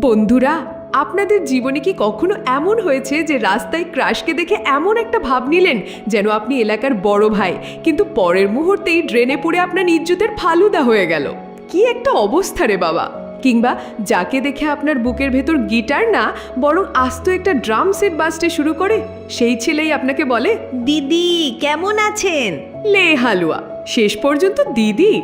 বন্ধুরা, আপনাদের জীবনে কি কখনো এমন হয়েছে যে রাস্তায় ক্রাশকে দেখে এমন একটা ভাব নিলেন যেন আপনি এলাকার বড় ভাই, কিন্তু পরের মুহূর্তেই ড্রেনে পড়ে আপনার ইজ্জতের ফালুদা হয়ে গেল? কি একটা অবস্থা রে বাবা! কিংবা যাকে দেখে আপনার বুকের ভেতর গিটার না বরং আস্ত একটা ড্রাম সেট বাজতে শুরু করে, সেই ছেলেই আপনাকে বলে, দিদি কেমন আছেন? লে হালুয়া। শেষ পর্যন্ত দিদি?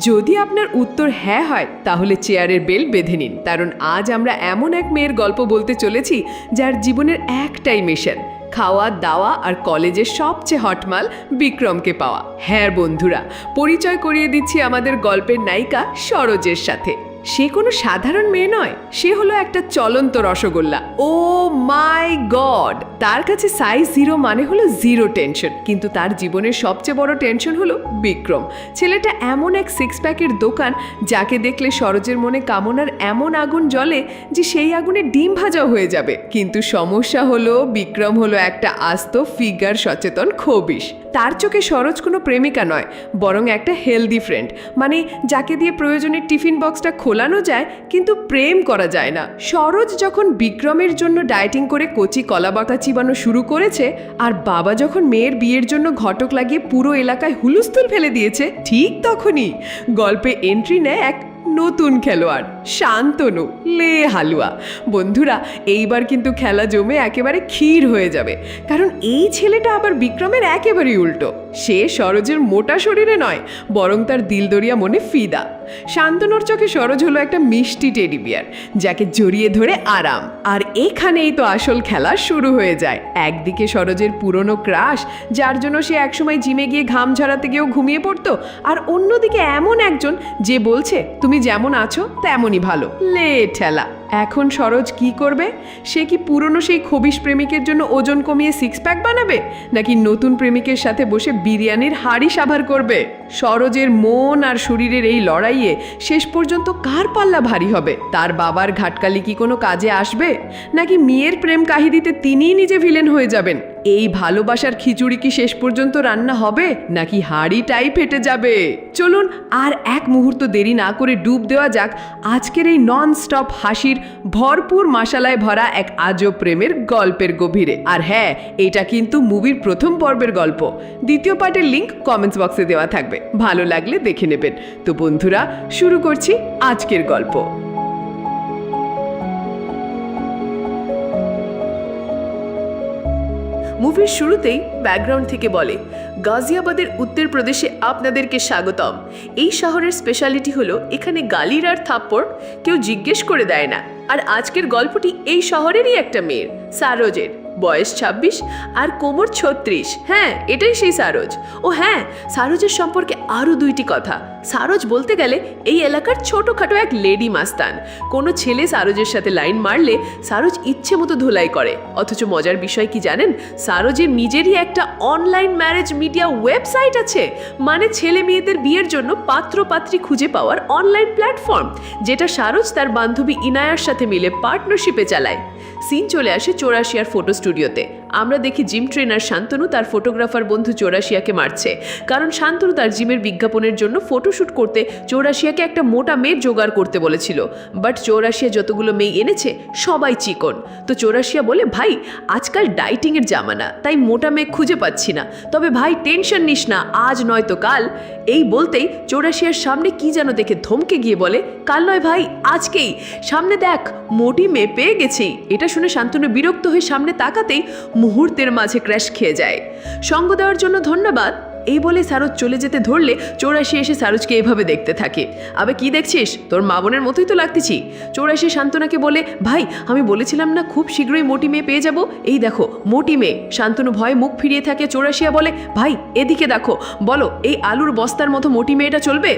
যদি আপনার উত্তর হ্যাঁ হয় তাহলে চেয়ারের বেল বেঁধে নিন, কারণ আজ আমরা এমন এক মেয়ের গল্প বলতে চলেছি যার জীবনের একটাই মিশন, খাওয়া দাওয়া আর কলেজের সবচেয়ে হটমাল বিক্রমকে পাওয়া। হ্যাঁ বন্ধুরা, পরিচয় করিয়ে দিচ্ছি আমাদের গল্পের নায়িকা সরোজের সাথে। সে কোনো সাধারণ মেয়ে নয়, সে হলো একটা চলন্ত রসগোল্লা। ও মাই গড! তার কাছে সাইজ 0 মানে হলো 0 টেনশন, কিন্তু তার জীবনের সবচেয়ে বড় টেনশন হলো বিক্রম। ছেলেটা এমন এক 6 প্যাকের দোকান যাকে দেখলে সরোজের মনে কামনার এমন আগুন জ্বলে যে সেই আগুনে ডিম ভাজাও হয়ে যাবে। কিন্তু সমস্যা হলো বিক্রম হলো একটা আস্ত ফিগার সচেতন খবিশ। তার চোখে সরোজ কোনো প্রেমিকা নয়, বরং একটা হেলদি ফ্রেন্ড, মানে যাকে দিয়ে প্রয়োজনের টিফিন বক্সটা খোলানো যায় কিন্তু প্রেম করা যায় না। সরোজ যখন বিক্রমের জন্য ডায়েটিং করে কচি কলাবাতা চিবানো শুরু করেছে, আর বাবা যখন মেয়ের বিয়ের জন্য ঘটক লাগিয়ে পুরো এলাকায় হুলুস্থুল ফেলে দিয়েছে, ঠিক তখনই গল্পে এন্ট্রি নেয় এক নতুন খেলোয়াড়, শান্তনু, লে হালুয়া। বন্ধুরা, এইবার কিন্তু খেলা জমে একেবারে ক্ষীর হয়ে যাবে, কারণ এই ছেলেটা আবার বিক্রমের একেবারেই উল্টো। সে সরোজের মোটা শরীরে নয়, বরং তার দিলদরিয়া মনে ফিদা। শান্তনুর চোখে সরোজ হলো একটা মিষ্টি টেডি বিয়ার, যাকে জড়িয়ে ধরে আরাম। আর এখানেই তো আসল খেলা শুরু হয়ে যায়। একদিকে সরোজের পুরনো ক্রাশ, যার জন্য সে একসময় জিমে গিয়ে ঘাম ঝরাতে গিয়েও ঘুমিয়ে পড়তো, আর অন্যদিকে এমন একজন যে বলছে তুমি যেমন আছো তেমনই ভালো। লে ঠেলা! এখন সরোজ কি করবে? সে কি পুরনো সেই খবিশ প্রেমিকের জন্য ওজন কমিয়ে 6 প্যাক বানাবে, নাকি নতুন প্রেমিকের সাথে বসে বিরিয়ানির হাড়ি সাভার করবে? সরোজের মন আর শরীরের এই লড়াইয়ে শেষ পর্যন্ত কার পাল্লা ভারী হবে? তার বাবার ঘাটকালি কি কোনো কাজে আসবে, নাকি মেয়ের প্রেম কাহিনীতে তিনিই নিজে ভিলেন হয়ে যাবেন? এই ভালোবাসার খিচুড়ি কি শেষ পর্যন্ত রান্না হবে, নাকি হাঁড়িটাই ফেটে যাবে? চলুন আর এক মুহূর্ত দেরি না করে ডুব দেওয়া যাক আজকের এই নন স্টপ হাসির ভরপুর মশালায় ভরা এক আজব প্রেমের গল্পের গভীরে। আর হ্যাঁ, এটা কিন্তু মুভির প্রথম পর্বের গল্প। দ্বিতীয় পার্টের লিংক কমেন্টস বক্সে দেওয়া থাকবে, ভালো লাগলে দেখে নেবেন। তো বন্ধুরা, শুরু করছি আজকের গল্প। মুভির শুরুতেই ব্যাকগ্রাউন্ড থেকে বলে, গাজিয়াবাদের উত্তরপ্রদেশে আপনাদেরকে স্বাগতম। এই শহরের স্পেশালিটি হলো এখানে গালির আর থাপ্পড় কেউ জিজ্ঞেস করে দেয় না। আর আজকের গল্পটি এই শহরেরই একটা মেয়ের, সারোজের। বয়স 26 আর কোমর 36। হ্যাঁ, এটাই সেই সারোজ। ও হ্যাঁ, সারোজের সম্পর্কে আরও 2টি কথা। সারোজ বলতে গেলে এই এলাকার ছোটোখাটো এক লেডি মাস্তান। কোনো ছেলে সারোজের সাথে লাইন মারলে সারোজ ইচ্ছে মতো ধুলাই করে। অথচ মজার বিষয় কি জানেন? সারোজের নিজেরই একটা অনলাইন ম্যারেজ মিডিয়া ওয়েবসাইট আছে, মানে ছেলে মেয়েদের বিয়ের জন্য পাত্রপাত্রী খুঁজে পাওয়ার অনলাইন প্ল্যাটফর্ম, যেটা সারোজ তার বান্ধবী ইনায়ার সাথে মিলে পার্টনারশিপে চালায়। সিন চলে আসে চৌরাশিয়ার ফটো স্টুডিওতে। আমরা দেখি জিম ট্রেনার শান্তনু তার ফটোগ্রাফার বন্ধু চৌরাশিয়াকে মারছে, কারণ শান্তনু তার জিমের বিজ্ঞাপনের জন্য ফটোশ্যুট করতে চৌরাশিয়াকে একটা মোটা মেয়ের জোগাড় করতে বলেছিল। বাট চৌরাশিয়া যতগুলো মেয়ে এনেছে সবাই চিকন। তো চৌরাশিয়া বলে, ভাই আজকাল ডাইটিংয়ের জামানা, তাই মোটা মেয়ে খুঁজে পাচ্ছি না, তবে ভাই টেনশন নিস না, আজ নয়তো কাল। এই বলতেই চৌরাশিয়ার সামনে কি যেন দেখে ধমকে গিয়ে বলে, কাল নয় ভাই, আজকেই, সামনে দেখ মোটি মেয়ে পেয়ে গেছি। এটা শুনে শান্তনু বিরক্ত হয়ে সামনে তাকাতেই মুহূর্তের মাঝে ক্র্যাশ খেয়ে যায়। সঙ্গ দেওয়ার জন্য ধন্যবাদ, এই বলে সারোজ চলে যেতে ধরলে চৌরাশি এসে সারোজকে এভাবে দেখতে থাকে। আবে কি দেখছিস? তোর মা বোনের মতোই তো লাগতেছি। চৌরাশি শান্তনাকে বলে, ভাই আমি বলেছিলাম না খুব শীঘ্রই মোটি মেয়ে পেয়ে যাব, এই দেখো মোটি মেয়ে। শান্তনু ভয়ে মুখ ফিরিয়ে থাকে। চৌরাশিয়া বলে, ভাই এদিকে দেখো, বলো এই আলুর বস্তার মতো মোটি মেয়েটা চলবে?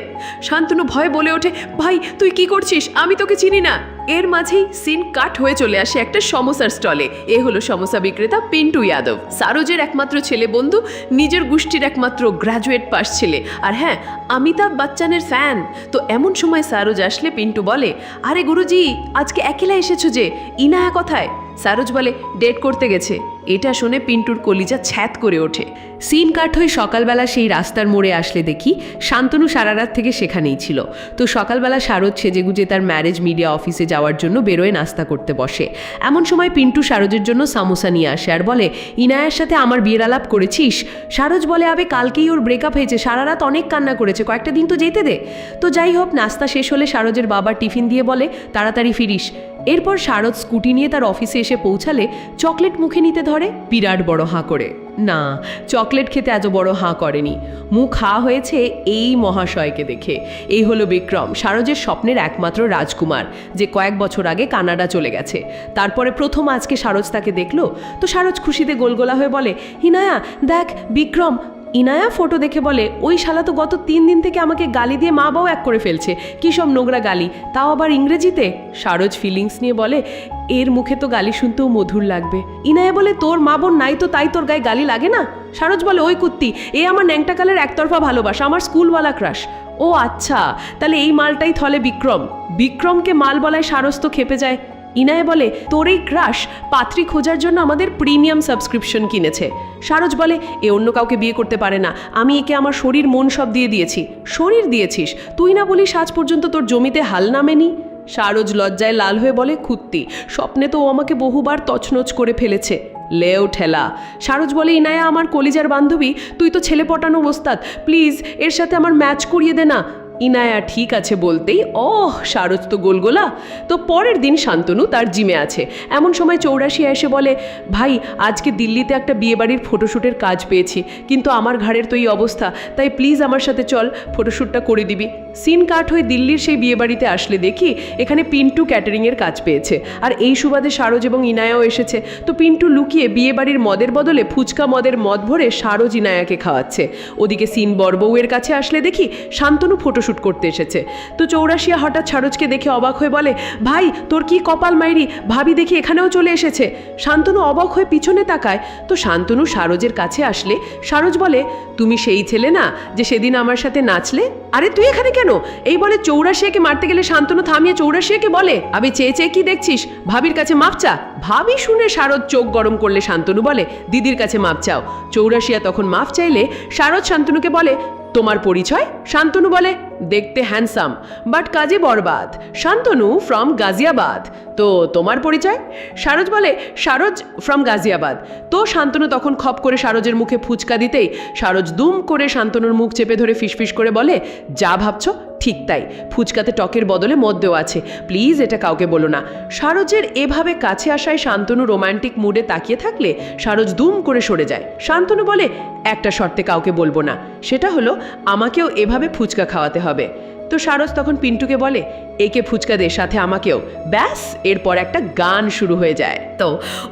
শান্তনু ভয়ে বলে ওঠে, ভাই তুই কি করছিস, আমি তোকে চিনি না। এর মাঝেই সিন কাট হয়ে চলে আসে একটা সমোসার স্টলে। এ হলো সমোসা বিক্রেতা পিন্টু যাদব, সারোজের একমাত্র ছেলে বন্ধু, নিজের গোষ্ঠীর একমাত্র গ্র্যাজুয়েট পাস ছেলে, আর হ্যাঁ অমিতাভ বচ্চনের ফ্যান। তো এমন সময় সারোজ আসলে পিন্টু বলে, আরে গুরুজি আজকে একলা এসেছো যে, ইনায়া কোথায়? সারোজ বলে ডেট করতে গেছে। এটা শুনে পিন্টুর কলিজা ছ্যাত করে ওঠে। সিন কাট হয়ে সকালবেলা সেই রাস্তার মোড়ে আসলে দেখি শান্তনু সারা রাত থেকে সেখানেই ছিল। তো সকালবেলা সারোজ সেজেগুজে তার ম্যারেজ মিডিয়া অফিসে যাওয়ার জন্য বেরোয় নাস্তা করতে বসে। এমন সময় পিন্টু সারোজের জন্য সামোসা নিয়ে আসে আর বলে ইনায়ার সাথে আমার বিয়ের আলাপ করেছিস? সারোজ বলে আবে কালকেই ওর ব্রেকআপ হয়েছে, সারা রাত অনেক কান্না করেছে, কয়েকটা দিন তো যেতে দে। তো যাই হোক, নাস্তা শেষ হলে সারোজের বাবা টিফিন দিয়ে বলে তাড়াতাড়ি ফিরিস। এরপর সারদ স্কুটি নিয়ে তার অফিসে এসে পৌঁছালে চকলেট মুখে নিতে ধরে বিরাট বড় হাঁ করে। না, চকলেট খেতে এত বড় হাঁ করেনি, মুখ হাঁ হয়েছে এই মহাশয়কে দেখে। এই হলো বিক্রম, সারজের স্বপ্নের একমাত্র রাজকুমার, যে কয়েক বছর আগে কানাডা চলে গেছে। তারপরে প্রথম আজকে সারজ তাকে দেখলো তো সারজ খুশিতে গোলগোলা হয়ে বলে ইনায়া দেখ বিক্রম। ইনায়া ফটো দেখে বলে ওই শালা তো গত 3 দিন থেকে আমাকে গালি দিয়ে মা বাও এক করে ফেলছে, কী সব নোংরা গালি, তাও আবার ইংরেজিতে। সারজ ফিলিংস নিয়ে বলে এর মুখে তো গালি শুনতেও মধুর লাগবে। ইনায়া বলে তোর মা বোন নাই তো তাই তোর গায়ে গালি লাগে না? সারজ বলে ওই কুত্তি, এ আমার ন্যাংটাকালের একতরফা ভালোবাসা, আমার স্কুলওয়ালা ক্রাশ। ও আচ্ছা, তাহলে এই মালটাই থলে বিক্রম। বিক্রমকে মাল বলায় সারজ তো খেপে যায়। ইনায়া বলে তোর এই ক্রাশ পাত্রী খোঁজার জন্য আমাদের প্রিমিয়াম সাবস্ক্রিপশন কিনেছে। সারজ বলে এ অন্য কাউকে বিয়ে করতে পারে না, আমি একে আমার শরীর মন সব দিয়ে দিয়েছি। শরীর দিয়েছিস তুই? না বলিস আজ পর্যন্ত তোর জমিতে হাল নামেনি। সারজ লজ্জায় লাল হয়ে বলে খুত্তি, স্বপ্নে তো ও আমাকে বহুবার তছনছ করে ফেলেছে। লেও ঠেলা। সারজ বলে ইনায়া আমার কলিজার বান্ধবী, তুই তো ছেলে পটানো ওস্তাদ, প্লিজ এর সাথে আমার ম্যাচ করিয়ে দে না। ইনায়া ঠিক আছে বলতেই সারজ তো গোলগোলা। তো পরের দিন শান্তনু তার জিমে আছে। এমন সময় চৌরাশিয়া এসে বলে ভাই আজকে দিল্লিতে একটা বিয়েবাড়ির ফটোশ্যুটের কাজ পেয়েছি, কিন্তু আমার ঘাড়ের তো এই অবস্থা, তাই প্লিজ আমার সাথে চল, ফটোশ্যুটটা করে দিবি। সিন কাট হয়ে দিল্লির সেই বিয়েবাড়িতে আসলে দেখি এখানে পিন্টু ক্যাটারিংয়ের কাজ পেয়েছে, আর এই সুবাদে সারজ এবং ইনায়াও এসেছে। তো পিন্টু লুকিয়ে বিয়েবাড়ির মদের বদলে ফুচকা মদের মদ ভরে সারজ ইনায়াকে খাওয়াচ্ছে। ওদিকে সিন বরবউয়ের কাছে আসলে দেখি শান্তনু ফটোশ্যুট করতে এসেছে। তো চৌরাশিয়া হঠাৎ সারজকে দেখে অবাক হয়ে বলে ভাই তোর কি কপাল মাইরি, ভাবি দেখি এখানেও চলে এসেছে। শান্তনু অবাক হয়ে পিছনে তাকায়। তো শান্তনু সারজের কাছে আসলে সারজ বলে তুমি সেই ছেলে না যে সেদিন আমার সাথে নাচলে? আরে তুই এখানে কেন? এই বলে চৌরাশিয়াকে মারতে গেলে শান্তনু থামিয়ে চৌরাশিয়াকে বলে আবে চেয়ে চেয়ে কি দেখছিস, ভাবির কাছে মাপ চা। ভাবি শুনে সারদ চোখ গরম করলে শান্তনু বলে দিদির কাছে মাপ চাও। চৌরাশিয়া তখন মাপ চাইলে সারদ শান্তনুকে বলে তোমার পরিচয়? শান্তনু বলে দেখতে হ্যান্ডসাম বাট কাজে বরবাদ, শান্তনু ফ্রম গাজিয়াবাদ। তো তোমার পরিচয়? সারজ বলে সারজ ফ্রম গাজিয়াবাদ। তো শান্তনু তখন খপ করে সারজের মুখে ফুচকা দিতেই সারজ দুম করে শান্তনুর মুখ চেপে ধরে ফিসফিস করে বলে যা ভাবছো ঠিক তাই, ফুচকাতে টকের বদলে মদ দেওয়া আছে, প্লিজ এটা কাউকে বলো না। সারজের এভাবে কাছে আসায় শান্তনু রোমান্টিক মুডে তাকিয়ে থাকলে সারজ দুম করে সরে যায়। শান্তনু বলে একটা শর্তে কাউকে বলবো না, সেটা হলো আমাকেও এভাবে ফুচকা খাওয়াতে হবে। তো সারজ তখন পিন্টুকে বলে একে ফুচকা দে, সাথে আমাকেও। ব্যাস, এরপর একটা গান শুরু হয়ে যায়। তো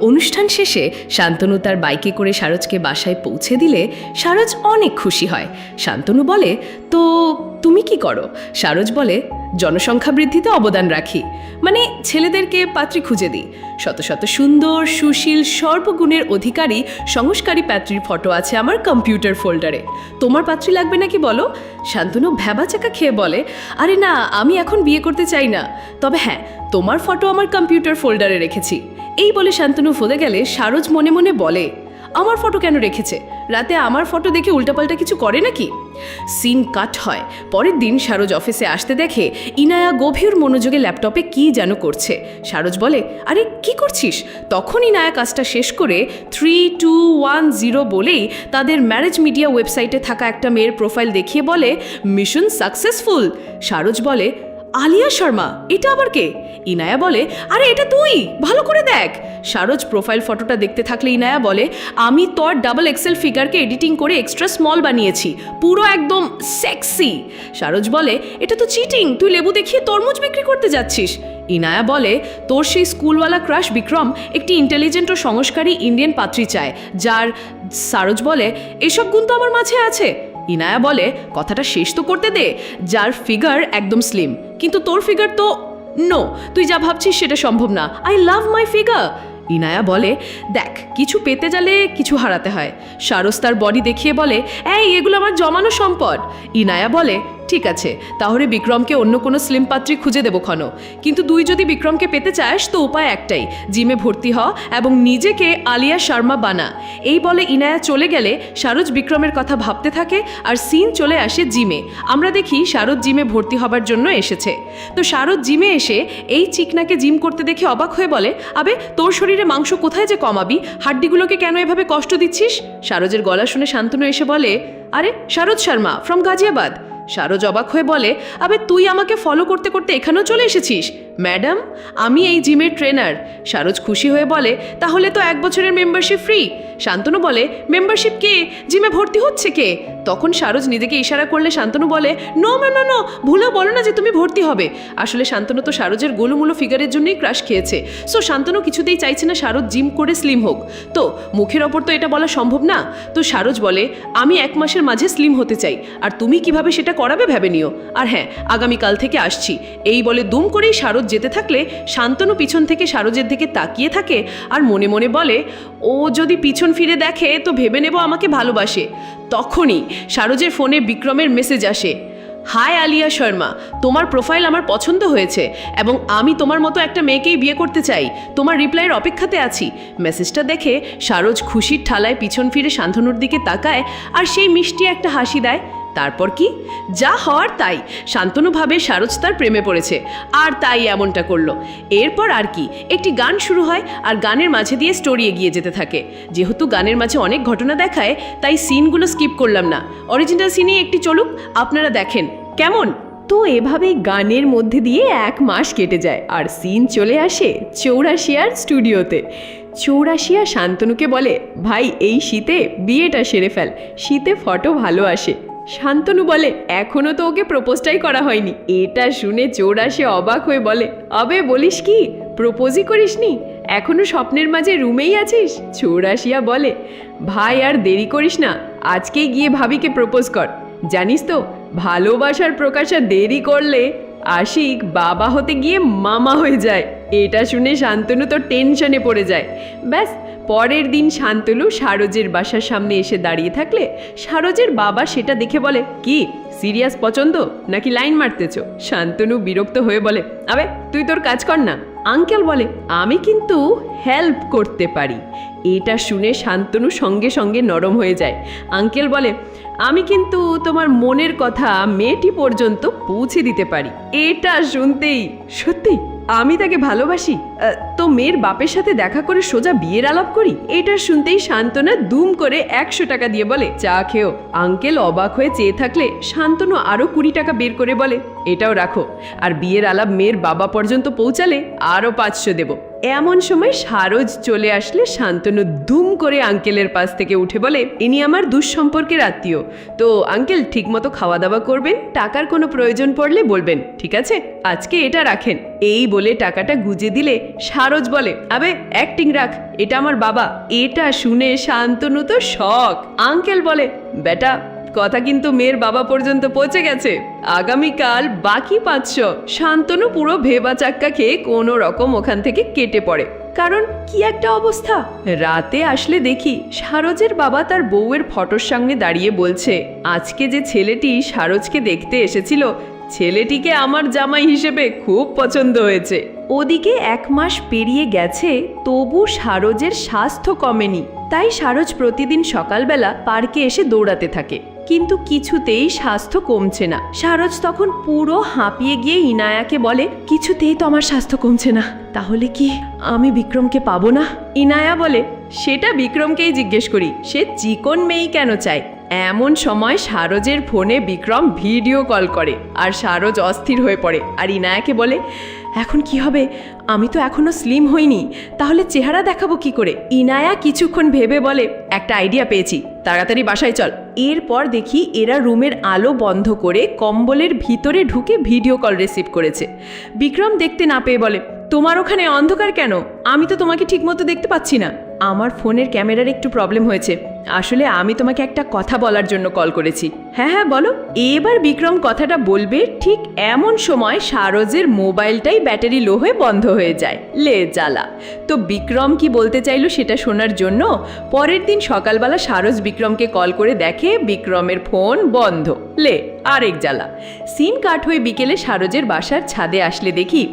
অনুষ্ঠান শেষে শান্তনু তার বাইকে করে সারজকে বাসায় পৌঁছে দিলে সারজ অনেক খুশি হয়। শান্তনু বলে তো তুমি কি করো? সারজ বলে জনসংখ্যা বৃদ্ধিতে অবদান রাখি, মানে ছেলেদেরকে পাত্রী খুঁজে দিই। শত শত সুন্দর সুশীল সর্বগুণের অধিকারী সংস্কারী পাত্রীর ফটো আছে আমার কম্পিউটার ফোল্ডারে। তোমার পাত্রী লাগবে নাকি বলো? শান্তনু ভ্যাবাচাকা খেয়ে বলে আরে না, আমি এখন বিয়ে করতে চাই না, তবে হ্যাঁ তোমার ফটো আমার কম্পিউটার ফোল্ডারে রেখেছি। এই বলে শান্তনু ফোদে গেলে সারজ মনে মনে বলে আমার ফটো কেন রেখেছে? রাতে আমার ফটো দেখে উল্টাপাল্টা কিছু করে নাকি? সিন কাট হয়। পরের দিন সারজ অফিসে আসতে দেখে ইনায়া গভীর মনোযোগে ল্যাপটপে কি যেন করছে। সারজ বলে আরে কি করছিস? তখন ইনায়া কাজটা শেষ করে 3210 বলেই তাদের ম্যারেজ মিডিয়া ওয়েবসাইটে থাকা একটা মেয়ের প্রোফাইল দেখিয়ে বলে মিশন সাকসেসফুল। সারজ বলে আলিয়া শর্মা, এটা আবার কে? ইনায়া বলে আরে এটা তুই, ভালো করে দেখ। সারজ প্রোফাইল ফটোটা দেখতে থাকলে ইনায়া বলে আমি তোর ডাবল এক্সেল ফিগারকে এডিটিং করে এক্সট্রা স্মল বানিয়েছি, পুরো একদম সেক্সি। সারজ বলে এটা তো চিটিং, তুই লেবু দেখিয়ে তরমুজ বিক্রি করতে যাচ্ছিস। ইনায়া বলে তোর সেই স্কুলওয়ালা ক্রাশ বিক্রম একটি ইন্টেলিজেন্ট ও সংস্কারী ইন্ডিয়ান পাত্রী চায় যার। সারজ বলে এসব গুণ তো আমার মাঝে আছে। ইনায়া বলে কথাটা শেষ তো করতে দে। যার ফিগার একদম স্লিম, কিন্তু তোর ফিগার তো নো, তুই যা ভাবছিস সেটা সম্ভব না। I love my figure. Inaya বলে দেখ কিছু পেতে গেলে কিছু হারাতে হয়। সারস তার বডি দেখিয়ে বলে এই এগুলো আমার জমানো সম্পদ। ইনায়া বলে ঠিক আছে, তাহলে বিক্রমকে অন্য কোনো স্লিম পাত্রী খুঁজে দেবো ক্ষণ, কিন্তু তুই যদি বিক্রমকে পেতে চাস তো উপায় একটাই, জিমে ভর্তি হ এবং নিজেকে আলিয়া শর্মা বানা। এই বলে ইনায়া চলে গেলে সারজ বিক্রমের কথা ভাবতে থাকে আর সিন চলে আসে জিমে। আমরা দেখি সারজ জিমে ভর্তি হবার জন্য এসেছে। তো সারজ জিমে এসে এই চিকনাকে জিম করতে দেখে অবাক হয়ে বলে, আবে তোর শরীরে মাংস কোথায় যে কমাবি, হাড্ডিগুলোকে কেন এভাবে কষ্ট দিচ্ছিস? সারজের গলা শুনে শান্তনু এসে বলে, আরে সারজ শর্মা ফ্রম গাজিয়াবাদ। সারজ অবাক হয়ে বলে, আবে তুই আমাকে ফলো করতে করতে এখানেও চলে এসেছিস? ম্যাডাম, আমি এই জিমের ট্রেনার। সারজ খুশি হয়ে বলে, তাহলে তো 1 বছরের মেম্বারশিপ ফ্রি। শান্তনু বলে, মেম্বারশিপ কে? জিমে ভর্তি হচ্ছে কে? তখন সারজ নিজেকে ইশারা করলে শান্তনু বলে, নো নো নো নো, ভুলেও বলো না যে তুমি ভর্তি হবে। আসলে শান্তনু তো সারজের গোলুমুলো ফিগারের জন্যই ক্রাশ খেয়েছে। সো শান্তনু কিছুতেই চাইছে না সারজ জিম করে স্লিম হোক। তো মুখের ওপর তো এটা বলা সম্ভব না। তো সারজ বলে, আমি 1 মাসের মাঝে স্লিম হতে চাই, আর তুমি কিভাবে সেটা করাবে ভেবে নিও। আর হ্যাঁ, আগামীকাল থেকে আসছি। এই বলে দুম করেই সারজ যেতে থাকলে শান্তনু পিছন থেকে সারজের দিকে তাকিয়ে থাকে আর মনে মনে বলে, ও যদি পিছন ফিরে দেখে তো ভেবে নেব আমাকে ভালোবাসে। তখনই সারজের ফোনে বিক্রমের মেসেজ আসে, হাই আলিয়া শর্মা, তোমার প্রোফাইল আমার পছন্দ হয়েছে এবং আমি তোমার মতো একটা মেয়েকেই বিয়ে করতে চাই। তোমার রিপ্লাইয়ের অপেক্ষাতে আছি। মেসেজটা দেখে সারজ খুশির ঠালায় পিছন ফিরে শান্তনুর দিকে তাকায় আর সেই মিষ্টি একটা হাসি দেয়। তারপর কি যা হওয়ার তাই, শান্তনু ভাবে সারজ তার প্রেমে পড়েছে আর তাই এমনটা করলো। এরপর আর কি, একটি গান শুরু হয় আর গানের মাঝে দিয়ে স্টোরি এগিয়ে যেতে থাকে। যেহেতু গানের মাঝে অনেক ঘটনা দেখায় তাই সিনগুলো স্কিপ করলাম না, অরিজিনাল সিনেই একটি চলুক, আপনারা দেখেন কেমন। তো এভাবেই গানের মধ্যে দিয়ে 1 মাস কেটে যায় আর সিন চলে আসে চৌরাশিয়ার স্টুডিওতে। চৌরাশিয়া শান্তনুকে বলে, ভাই এই শীতে বিয়েটা সেরে ফেল, শীতে ফটো ভালো আসে। শান্তনু বলে, এখনো তো ওকে প্রপোজটাই করা হয়নি। এটা শুনে চৌরাশি অবাক হয়ে বলে, আবে বলিস কি, প্রপোজই করিসনি? এখনো স্বপ্নের মাঝে রুমেই আছিস? চৌরাশিয়া বলে, ভাই আর দেরি করিস না, আজকেই গিয়ে ভাবিকে প্রপোজ কর। জানিস তো, ভালোবাসার প্রকাশে দেরি করলে আশিক বাবা হতে গিয়ে মামা হয়ে যায়। এটা শুনে শান্তনু তো টেনশনে পড়ে যায়। ব্যাস, পরের দিন শান্তনু সারজের বাসার সামনে এসে দাঁড়িয়ে থাকলে সারজের বাবা সেটা দেখে বলে, কি সিরিয়াস পছন্দ নাকি লাইন মারতেছ? শান্তনু বিরক্ত হয়ে বলে, আবে তুই তোর কাজ কর না। আঙ্কেল বলে, আমি কিন্তু হেল্প করতে পারি। এটা শুনে শান্তনু সঙ্গে সঙ্গে নরম হয়ে যায়। আঙ্কেল বলে, আমি কিন্তু তোমার মনের কথা মেয়েটি পর্যন্ত পৌঁছে দিতে পারি। এটা শুনতেই, সত্যি আমি তাকে ভালোবাসি, তো মেয়ের বাপের সাথে দেখা করে সোজা বিয়ের আলাপ করি। এটা শুনতেই শান্তনু দুম করে 100 টাকা দিয়ে বলে, চা খেও। আঙ্কেল অবাক হয়ে চেয়ে থাকলে শান্তনু আরও 20 টাকা বের করে বলে, এটাও রাখো, আর বিয়ের আলাপ মেয়ের বাবা পর্যন্ত পৌঁছালে আরও 500 দেব। এমন সময় সারজ চলে আসলে শান্তনু দুম করে আঙ্কেলের পাশ থেকে উঠে বলে, ইনি আমার দুঃসম্পর্কের আত্মীয়, তো আঙ্কেল ঠিকমতো খাওয়া দাওয়া করবেন, টাকার কোনো প্রয়োজন পড়লে বলবেন, ঠিক আছে? আজকে এটা রাখেন। এই বলে টাকাটা গুজে দিলে সারজ বলে, আবে অ্যাক্টিং রাখ, এটা আমার বাবা। এটা শুনে শান্তনু তো শক। আঙ্কেল বলে, বেটা কথা কিন্তু মেয়ের বাবা পর্যন্ত পৌঁছে গেছে, আগামীকাল বাকি 500। শান্তনু পুরো ভেবা চাক্কা খেয়ে কোনো রকম ওখান থেকে কেটে পড়ে, কারণ কি একটা অবস্থা। রাতে আসলে দেখি সারজের বাবা তার বউয়ের ফটোর সামনে দাঁড়িয়ে বলছে, আজকে যে ছেলেটি সারজকে দেখতে এসেছিল ছেলেটিকে আমার জামাই হিসেবে খুব পছন্দ হয়েছে। ওদিকে 1 মাস পেরিয়ে গেছে, তবু সারজের স্বাস্থ্য কমেনি। তাই সারজ প্রতিদিন সকালবেলা পার্কে এসে দৌড়াতে থাকে, কিন্তু কিছুতেই স্বাস্থ্য কমছে না। সারজ তখন পুরো হাঁপিয়ে গিয়ে ইনায়াকে বলে, কিছুতেই তো আমার স্বাস্থ্য কমছে না, তাহলে কি আমি বিক্রমকে পাবো না? ইনায়া বলে, সেটা বিক্রমকেই জিজ্ঞেস করি, সে চিকন মেয়েই কেন চায়। এমন সময় সারজের ফোনে বিক্রম ভিডিও কল করে আর সারজ অস্থির হয়ে পড়ে আর ইনায়াকে বলে, এখন কি হবে, আমি তো এখনো স্লিম হইনি, তাহলে চেহারা দেখাবো কি করে? ইনায়া কিছুক্ষণ ভেবে বলে, একটা আইডিয়া পেয়েছি, তাড়াতাড়ি বাসায় চল। এরপর দেখি এরা রুমের আলো বন্ধ করে কম্বলের ভিতরে ঢুকে ভিডিও কল রিসিভ করেছে। বিক্রম দেখতে না পেয়ে বলে, তোমার ওখানে অন্ধকার কেন? আমি তো তোমাকে ঠিকমতো দেখতে পাচ্ছি না। আমার ফোনের ক্যামেরার একটু প্রবলেম হয়েছে, আসলে আমি তোমাকে একটা কথা বলার জন্য কল করেছি। হ্যাঁ হ্যাঁ বলো। এবার বিক্রম কথাটা বলবে ঠিক এমন সময় সারজের মোবাইলটাই ব্যাটারি লো হয়ে বন্ধ হয়ে যায়। লে জ্বালা। তো বিক্রম কি বলতে চাইলো সেটা শোনার জন্য পরের দিন সকালবেলা সারজ বিক্রমকে কল করে দেখে বিক্রমের ফোন বন্ধ। লে আরেক জ্বালা। সিন কাট হয়ে বিকেলে সারজের বাসার ছাদে আসলে দেখি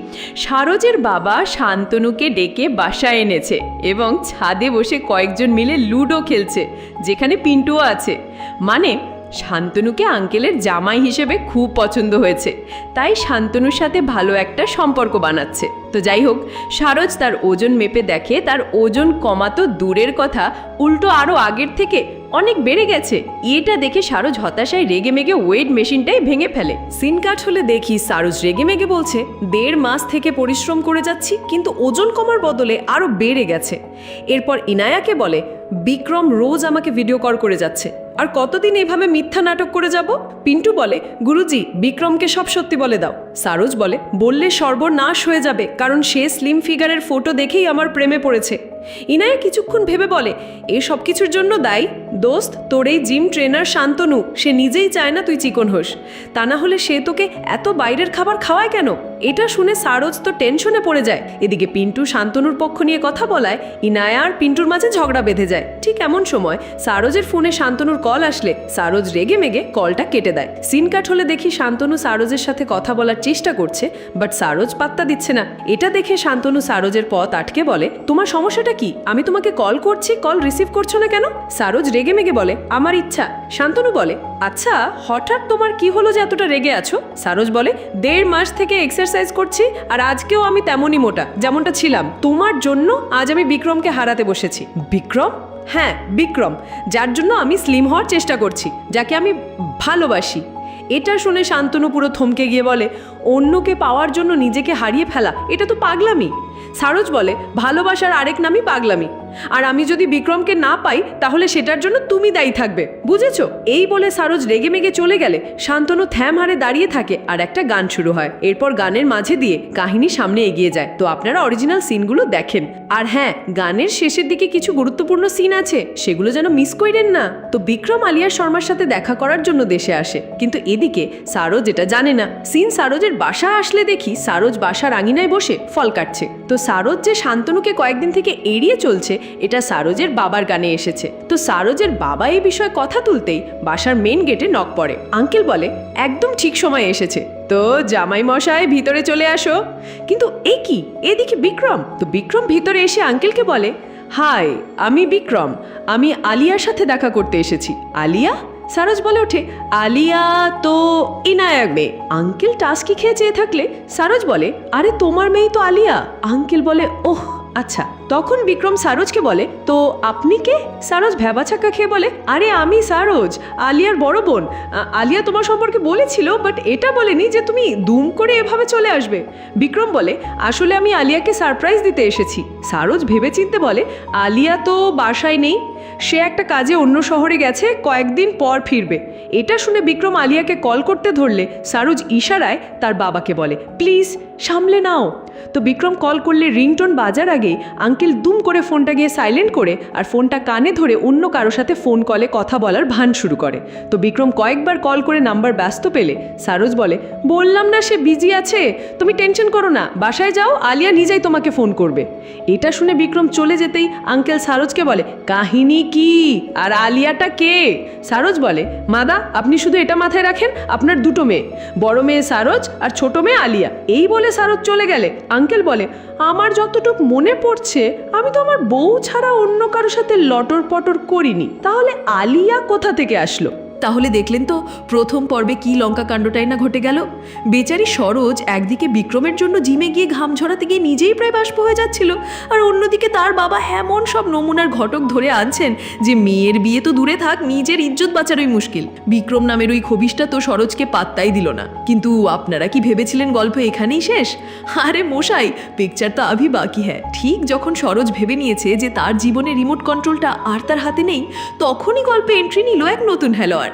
সারজের বাবা শান্তনুকে ডেকে বাসায় এনেছে এবং ছাদে বসে কয়েকজন মিলে লুডো খেলছে, যেখানে পিন্টুও আছে। মানে শান্তনুকে আঙ্কেলের জামাই হিসেবে খুব পছন্দ হয়েছে, তাই শান্তনুর সাথে ভালো একটা সম্পর্ক বানাচ্ছে। তো যাই হোক, সারজ তার ওজন মেপে দেখে তার ওজন কমা তো দূরের কথা, উল্টো আরও আগের থেকে অনেক বেড়ে গেছে। এটা দেখে সারজ হতাশায় রেগে মেগে ওয়েট মেশিনটাই ভেঙে ফেলে। সিন কাট হলে দেখি সারজ রেগে মেগে বলছে, 1.5 মাস থেকে পরিশ্রম করে যাচ্ছি কিন্তু ওজন কমার বদলে আরও বেড়ে গেছে। এরপর ইনায়াকে বলে, বিক্রম রোজ আমাকে ভিডিও কল করে যাচ্ছে, আর কতদিন এভাবে মিথ্যা নাটক করে যাব? পিন্টু বলে, গুরুজি বিক্রমকে সব সত্যি বলে দাও। সারজ বলে, বললে সর্বনাশ হয়ে যাবে, কারণ সে স্লিম ফিগারের ফটো দেখেই আমার প্রেমে পড়েছে। ইনায়া কিছুক্ষণ ভেবে বলে, এ সব কিছুর জন্য দায়ী দোস্ত তোর এই জিম ট্রেনার শান্তনু। সে নিজেই চায় না তুই চিকন হোস, তা না হলে সে তোকে এত বাইরের খাবার খাওয়ায় কেন? এটা শুনে সারজ তো টেনশনে পড়ে যায়। এদিকে পিন্টু শান্তনুর পক্ষ নিয়ে কথা বলায় ইনায়া আর পিন্টুর মাঝে ঝগড়া বেঁধে যায়। ঠিক এমন সময় সারজের ফোনে শান্তনুর কল আসলে সারজ রেগে মেগে কলটা কেটে দেয়। সিন কাট হলে দেখি শান্তনু সারজের সাথে কথা বলার চেষ্টা করছে, বাট সারজ পাত্তা দিচ্ছে না। এটা দেখে শান্তনু সারজের পথ আটকে বলে, তোমার সমস্যাটা কি? আমি তোমাকে কল করছি, কল রিসিভ করছো না কেন? সারজ রেগে মেগে বলে, আমার ইচ্ছা। শান্তনু বলে, আচ্ছা হঠাৎ তোমার কি হলো যে এতটা রেগে আছো? সারজ বলে, 1.5 মাস থেকে এক্সারসাইজ করছি, আর আজকেও আমি তেমনই মোটা যেমনটা ছিলাম। তোমার জন্য আজ আমি বিক্রমকে হারাতে বসেছি। বিক্রম? হ্যাঁ বিক্রম, যার জন্য আমি স্লিম হওয়ার চেষ্টা করছি, যাকে আমি ভালোবাসি। এটা শুনে শান্তনু পুরো থমকে গিয়ে বলে, অন্যকে পাওয়ার জন্য নিজেকে হারিয়ে ফেলা, এটা তো পাগলামি। সারজ বলে, ভালোবাসার আরেক নামই পাগলামি, আর আমি যদি বিক্রমকে না পাই তাহলে সেটার জন্য তুমি দায়ী থাকবে, বুঝেছো? এই বলে সারজ রেগে মেগে চলে গেলে শান্তনু থ্যাম হারে দাঁড়িয়ে থাকে আর একটা গান শুরু হয়। এরপর গানের মাঝে দিয়ে কাহিনী সামনে এগিয়ে যায়। তো আপনারা অরিজিনাল সিনগুলো দেখেন। আর হ্যাঁ, গানের শেষের দিকে কিছু গুরুত্বপূর্ণ সিন আছে, সেগুলো যেন মিস করেন না। তো বিক্রম আলিয়া শর্মার সাথে দেখা করার জন্য দেশে আসে, কিন্তু এদিকে সারজ এটা জানে না। সিন সারজের বাসা আসলে দেখি সারজ বাসার আঙিনায় বসে ফল কাটছে। তো সারজ যে শান্তনুকে কয়েকদিন থেকে এড়িয়ে চলছে, এটা সারজের বাবার গানে এসেছে। তো সারজের বাবা এই বিষয়ে কথা তুলতেই বাসার মেন গেটে নক পড়ে। আঙ্কেল বলে, একদম ঠিক সময় এসেছে, তো জামাই মশাই ভিতরে চলে আসো। কিন্তু এই কি, এদিকে বিক্রম। তো বিক্রম ভিতরে এসে আঙ্কেলকে বলে, হাই আমি বিক্রম, আমি আলিয়ার সাথে দেখা করতে এসেছি। আলিয়া? সারজ বলে ওঠে, আলিয়া তো ইনায়ার মেয়ে। আঙ্কেল টাস্কি খেয়ে চেয়ে থাকলে সারজ বলে, আরে তোমার মেয়েই তো আলিয়া। আঙ্কেল বলে, ওহ আচ্ছা। তখন বিক্রম সারজকে বলে, তো আপনি কে? সারজ ভ্যাবাচাক্কা খেয়ে বলে, আরে আমি সারজ, আলিয়ার বড় বোন। আলিয়া তোমার সম্পর্কে বলেছিল, বাট এটা বলেনি যে তুমি দুম করে এভাবে চলে আসবে। বিক্রম বলে, আসলে আমি আলিয়াকে সারপ্রাইজ দিতে এসেছি। সারজ ভেবেচিন্তে বলে, আলিয়া তো বাসায় নেই, সে একটা কাজে অন্য শহরে গেছে, কয়েকদিন পর ফিরবে। এটা শুনে বিক্রম আলিয়াকে কল করতে ধরলে সারজ ইশারায় তার বাবাকে বলে, প্লিজ সামলে নাও। তো বিক্রম কল করলে রিংটোন বাজার আগে আঙ্কেল দুম করে ফোনটা গিয়ে সাইলেন্ট করে আর ফোনটা কানে ধরে অন্য কারোর সাথে ফোন কলে কথা বলার ভান শুরু করে। তো বিক্রম কয়েকবার কল করে নাম্বার ব্যস্ত পেলে সারজ বলে, বললাম না সে বিজি আছে, তুমি টেনশন করো না, বাসায় যাও, আলিয়া নিজেই তোমাকে ফোন করবে। এটা শুনে বিক্রম চলে যেতেই আঙ্কেল সারজকে বলে, কাহিনী কি আর আলিয়াটা কে? সারজ বলে, মাদা আপনি শুধু এটা মাথায় রাখেন, আপনার দুটো মেয়ে, বড় মেয়ে সারজ আর ছোট মেয়ে আলিয়া। এই বলে সারজ চলে গেলে আঙ্কেল বলে, আমার যতটুকু মনে পড়ছে আমি তো আমার বউ ছাড়া অন্য কারোর সাথে লটর পটর করিনি, তাহলে আলিয়া কোথা থেকে আসলো? তাহলে দেখলেন তো প্রথম পর্বে কি লঙ্কা কাণ্ডটাই না ঘটে গেল। বেচারি সরোজ একদিকে বিক্রমের জন্য জিমে গিয়ে ঘাম ঝরাতে গিয়ে নিজেই প্রায় বাষ্প হয়ে যাচ্ছিল, আর অন্যদিকে তার বাবা এমন সব নমুনার ঘটক ধরে আনছেন যে মেয়ের বিয়ে তো দূরে থাক, নিজের ইজ্জত বাঁচারই মুশকিল। বিক্রম নামের ওই খবিশটা তো সরোজকে পাত্তাই দিল না। কিন্তু আপনারা কি ভেবেছিলেন গল্প এখানেই শেষ? আরে মশাই, পিকচার তো আভি বাকি হ্যাঁ। ঠিক যখন সরোজ ভেবে নিয়েছে যে তার জীবনে রিমোট কন্ট্রোলটা আর তার হাতে নেই, তখনই গল্পে এন্ট্রি নিল এক নতুন হেলোয়ার।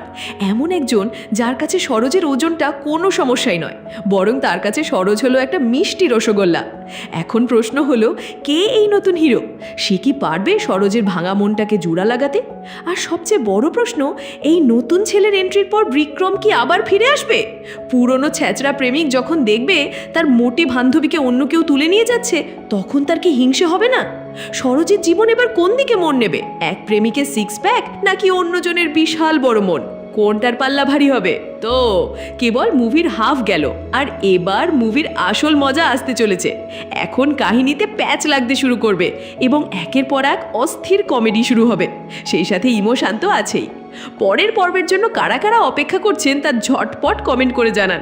এমন একজন যার কাছে সরোজের ওজনটা কোনো সমস্যাই নয়, বরং তার কাছে সরোজ হলো একটা মিষ্টি রসগোল্লা। এখন প্রশ্ন হলো, কে এই নতুন হিরো? সে কি পারবে সরোজের ভাঙা মনটাকে জোড়া লাগাতে? আর সবচেয়ে বড় প্রশ্ন, এই নতুন ছেলের এন্ট্রির পর বিক্রম কি আবার ফিরে আসবে? পুরনো ছ্যাচরা প্রেমিক যখন দেখবে তার মোটি বান্ধবীকে অন্য কেউ তুলে নিয়ে যাচ্ছে, তখন তার কি হিংসে হবে না? সরোজের জীবন এবার কোন দিকে মন নেবে? এক প্রেমিকের সিক্স প্যাক নাকি অন্যজনের বিশাল বড় মন? কোনটার পাল্লা ভারী হবে? তো কেবল মুভির হাফ গেল, আর এবার মুভির আসল মজা আসতে চলেছে। এখন কাহিনীতে প্যাচ লাগতে শুরু করবে এবং একের পর এক অস্থির কমেডি শুরু হবে, সেই সাথে ইমোশন তো আছেই। পরের পর্বের জন্য কারা কারা অপেক্ষা করছেন তা ঝটপট কমেন্ট করে জানান।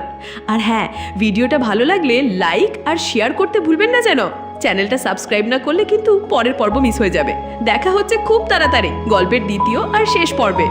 আর হ্যাঁ, ভিডিওটা ভালো লাগলে লাইক আর শেয়ার করতে ভুলবেন না যেন। চ্যানেলটা সাবস্ক্রাইব না করলে কিন্তু পরের পর্ব মিস হয়ে যাবে। দেখা হচ্ছে খুব তাড়াতাড়ি গল্পের দ্বিতীয় আর শেষ পর্বে।